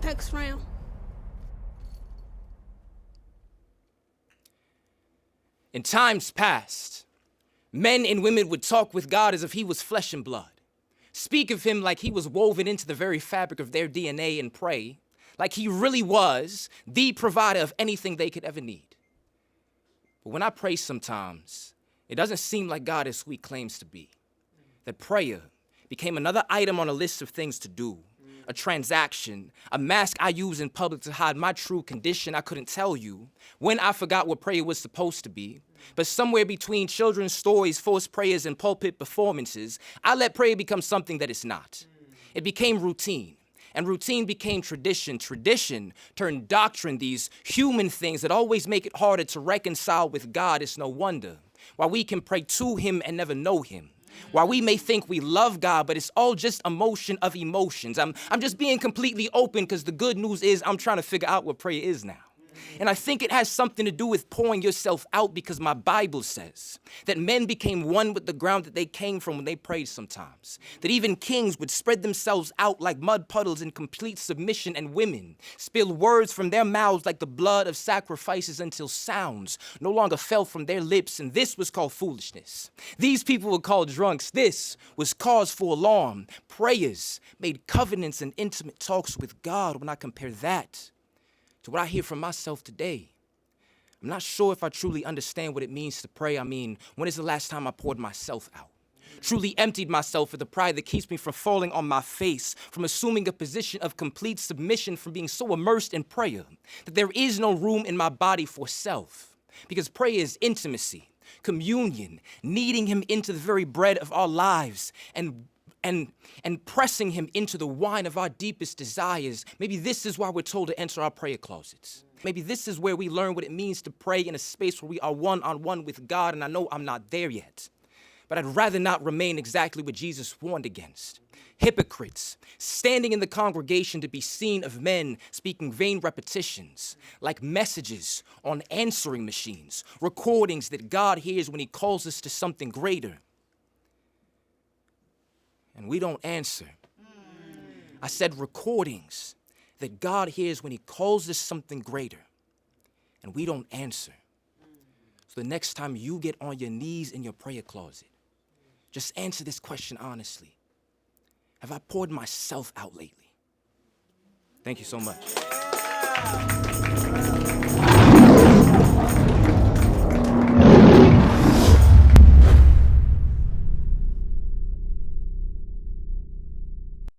Next round. In times past, men and women would talk with God as if he was flesh and blood, speak of him like he was woven into the very fabric of their DNA, and pray like he really was the provider of anything they could ever need. But when I pray sometimes, it doesn't seem like God is who he claims to be. That prayer became another item on a list of things to do, a transaction, a mask I use in public to hide my true condition. I couldn't tell you when I forgot what prayer was supposed to be. But somewhere between children's stories, forced prayers, and pulpit performances, I let prayer become something that it's not. It became routine. And routine became tradition. Tradition turned doctrine, these human things that always make it harder to reconcile with God. It's no wonder why we can pray to him and never know him. Why we may think we love God, but it's all just a motion of emotions. I'm just being completely open because the good news is I'm trying to figure out what prayer is now. And I think it has something to do with pouring yourself out, because my Bible says that men became one with the ground that they came from when they prayed sometimes. That even kings would spread themselves out like mud puddles in complete submission, and women spill words from their mouths like the blood of sacrifices until sounds no longer fell from their lips, and this was called foolishness. These people were called drunks. This was cause for alarm. Prayers made covenants and intimate talks with God. When I compare that to what I hear from myself today, I'm not sure if I truly understand what it means to pray. I mean, when is the last time I poured myself out? Truly emptied myself of the pride that keeps me from falling on my face, from assuming a position of complete submission, from being so immersed in prayer that there is no room in my body for self. Because prayer is intimacy, communion, kneading him into the very bread of our lives, and pressing him into the wine of our deepest desires. Maybe this is why we're told to enter our prayer closets. Maybe this is where we learn what it means to pray in a space where we are one-on-one with God. And I know I'm not there yet, but I'd rather not remain exactly what Jesus warned against. Hypocrites, standing in the congregation to be seen of men, speaking vain repetitions, like messages on answering machines, recordings that God hears when he calls us to something greater. And we don't answer. I said recordings that God hears when he calls us something greater, and we don't answer. So the next time you get on your knees in your prayer closet, just answer this question honestly. Have I poured myself out lately? Thank you so much.